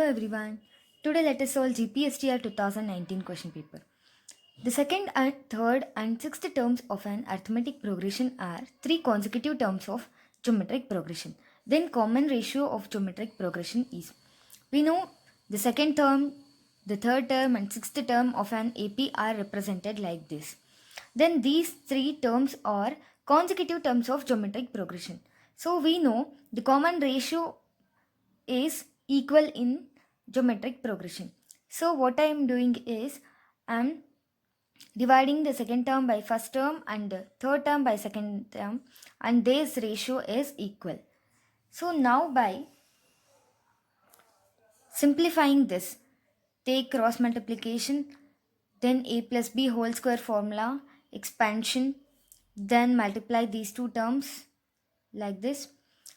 everyone. Today let us solve GPSTR 2019 question paper. The second and third and sixth terms of an arithmetic progression are three consecutive terms of geometric progression. Then common ratio of geometric progression is. We know the second term, the third term and sixth term of an AP are represented like this. Then these three terms are consecutive terms of geometric progression. So we know the common ratio is equal in geometric progression. So what I am doing is I am dividing the second term by first term and the third term by second term, and this ratio is equal. So now by simplifying this, take cross multiplication, then a plus b whole square formula, expansion, then multiply these two terms like this.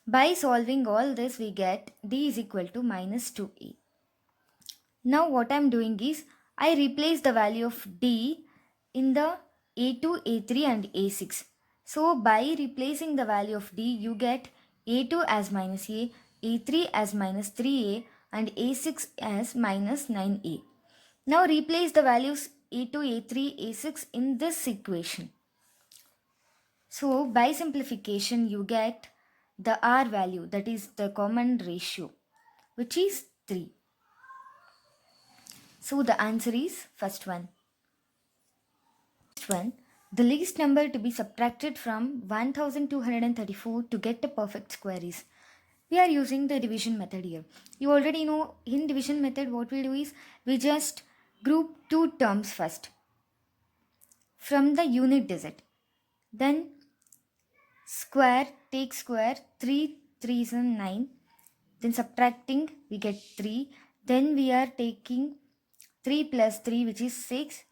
By solving all this we get d is equal to minus 2a. Now what I am doing is I replace the value of d in the a2, a3 and a6. So by replacing the value of d you get a2 as minus a, a3 as minus 3a and a6 as minus 9a. Now replace the values a2, a3, a6 in this equation. So by simplification you get the r value, that is the common ratio, which is 3. So the answer is first one. Next one, the least number to be subtracted from 1234 to get a perfect square is. We are using the division method here. You already know in division method what we do is we just group two terms first from the unit digit. Then square, take square, 3 3s and 9. Then subtracting we get 3. Then we are taking 3 plus 3 which is 6.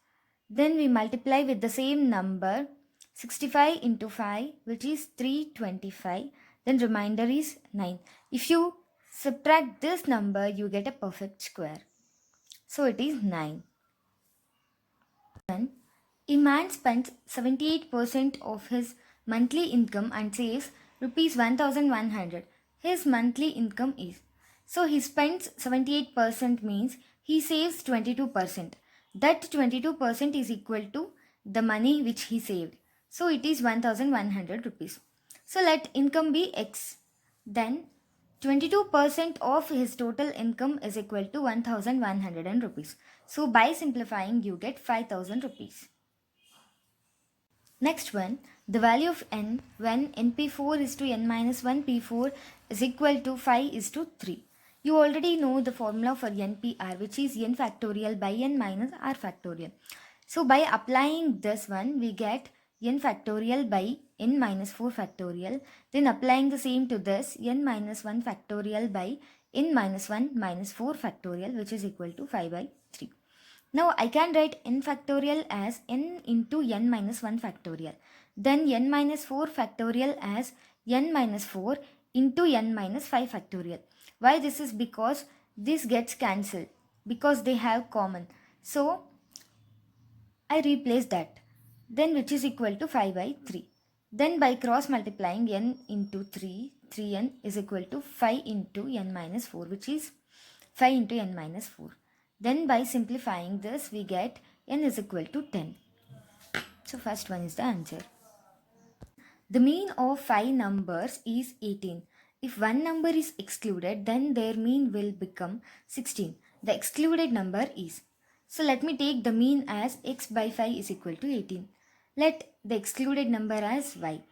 Then we multiply with the same number 65 into 5 which is 325. Then remainder is 9. If you subtract this number you get a perfect square. So it is 9. Then a man spends 78% of his monthly income and saves rupees 1100. His monthly income is. So he spends 78% means he saves 22%. That 22% is equal to the money which he saved. So it is 1100 rupees. So let income be x. Then 22% of his total income is equal to 1100 rupees. So by simplifying you get 5000 rupees. Next one, the value of n when np4 is to n minus 1 p4 is equal to 5 is to 3. You already know the formula for npr, which is n factorial by n minus r factorial. So by applying this one we get n factorial by n minus 4 factorial. Then applying the same to this n minus 1 factorial by n minus 1 minus 4 factorial, which is equal to 5 by 3. Now I can write n factorial as n into n minus 1 factorial. Then n minus 4 factorial as n minus 4 into n minus 5 factorial. Why this is because this gets cancelled because they have common. So I replace that. Then which is equal to 5 by 3. Then by cross multiplying n into 3, 3n is equal to 5 into n minus 4, which is 5 into n minus 4. Then by simplifying this we get n is equal to 10. So first one is the answer. The mean of 5 numbers is 18. If one number is excluded then their mean will become 16. The excluded number is. So let me take the mean as x by 5 is equal to 18. Let the excluded number as y.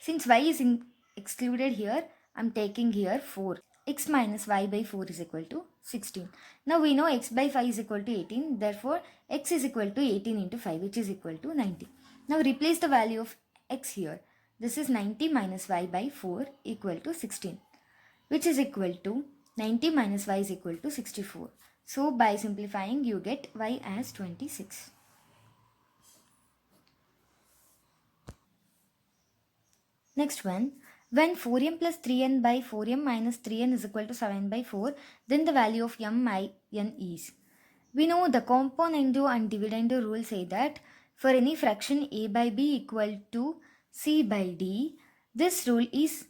Since y is excluded here, I am taking here 4. X minus y by 4 is equal to 16. Now we know x by 5 is equal to 18. Therefore, x is equal to 18 into 5, which is equal to 90. Now replace the value of x here. This is 90 minus y by 4 equal to 16, which is equal to 90 minus y is equal to 64. So by simplifying you get y as 26. Next one, when 4m plus 3n by 4m minus 3n is equal to 7 by 4, then the value of m I n is. We know the componendo and dividendo rule say that for any fraction a by b equal to c by d, this rule is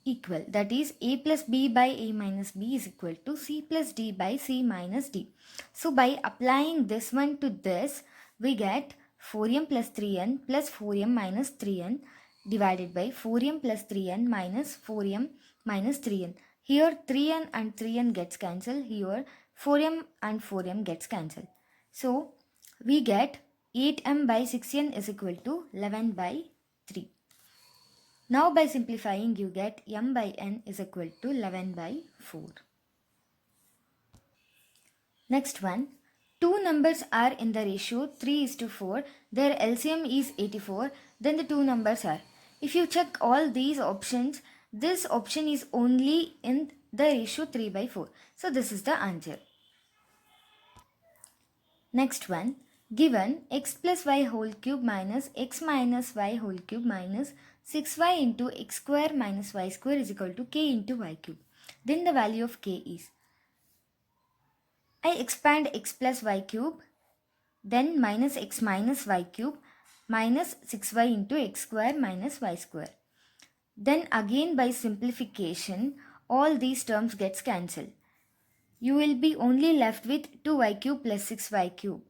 equal. That is a plus b by a minus b is equal to c plus d by c minus d. So by applying this one to this, we get 4m plus 3n plus 4m minus 3n divided by 4m plus 3n minus 4m minus 3n. Here 3n and 3n gets cancelled. Here 4m and 4m gets cancelled. So we get 8m by 6n is equal to 11 by 3. Now by simplifying you get m by n is equal to 11 by 4. Next one, two numbers are in the ratio 3:4, their LCM is 84, then the two numbers are. If you check all these options, this option is only in the ratio 3/4. So this is the answer. Next one, given x plus y whole cube minus x minus y whole cube minus 6y into x square minus y square is equal to k into y cube. Then the value of k is. I expand x plus y cube, then minus x minus y cube minus 6y into x square minus y square. Then again by simplification, all these terms gets cancelled. You will be only left with 2y cube plus 6y cube.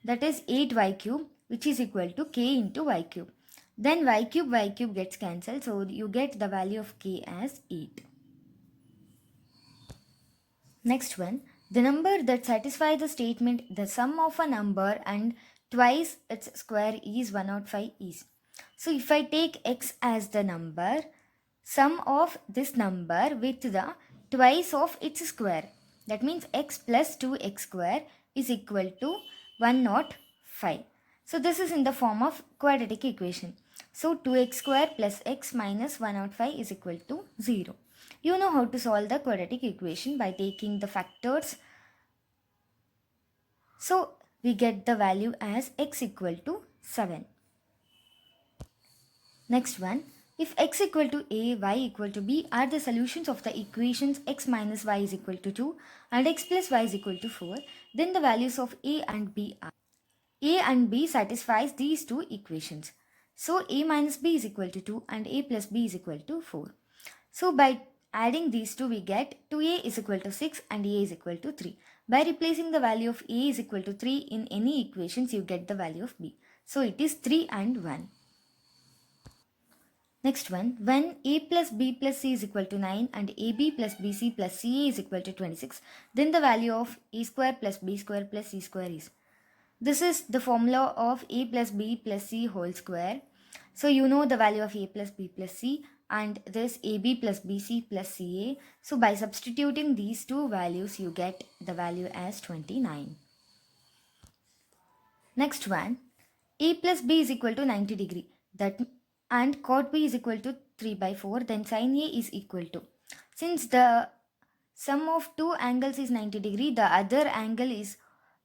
That is 8y cube, which is equal to k into y cube. Then y cube gets cancelled, so you get the value of k as 8. Next one, the number that satisfies the statement the sum of a number and twice its square is 105 is. So if I take x as the number, sum of this number with the twice of its square, that means x plus 2x square is equal to 105. So this is in the form of quadratic equation. So 2x square plus x minus 105 is equal to 0. You know how to solve the quadratic equation by taking the factors. So we get the value as x equal to 7. Next one, if x equal to a, y equal to b are the solutions of the equations x minus y is equal to 2 and x plus y is equal to 4, then the values of a and b are. A and b satisfies these two equations. So a minus b is equal to 2 and a plus b is equal to 4. So by adding these two we get 2a is equal to 6 and a is equal to 3. By replacing the value of a is equal to 3 in any equations you get the value of b. So it is 3 and 1. Next one, when a plus b plus c is equal to 9 and ab plus bc plus ca is equal to 26, then the value of a square plus b square plus c square is. This is the formula of a plus b plus c whole square. So you know the value of a plus b plus c and this ab plus bc plus ca. So by substituting these two values you get the value as 29. Next one, a plus b is equal to 90 degree and cot b is equal to 3/4, then sin a is equal to. Since the sum of two angles is 90 degree, the other angle is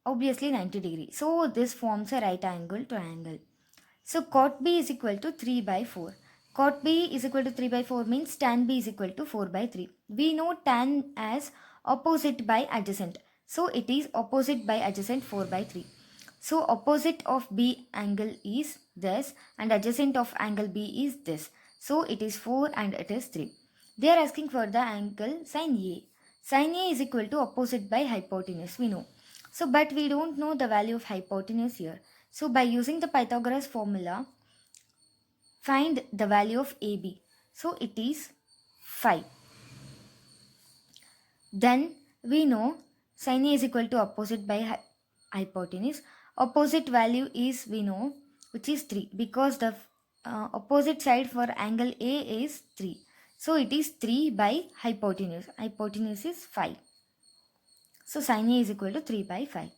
obviously 90 degree. So this forms a right angle triangle. So cot b is equal to 3/4. Cot b is equal to 3/4 means tan b is equal to 4/3. We know tan as opposite by adjacent. So it is opposite by adjacent 4/3. So opposite of B angle is this and adjacent of angle B is this. So it is 4 and it is 3. They are asking for the angle sin A. Sin A is equal to opposite by hypotenuse, we know. So but we don't know the value of hypotenuse here. So by using the Pythagoras formula, find the value of AB. So it is 5. Then we know sin A is equal to opposite by hypotenuse. Opposite value is we know which is 3 because the opposite side for angle A is 3. So it is 3 by hypotenuse. Hypotenuse is 5. So sin A is equal to 3/5.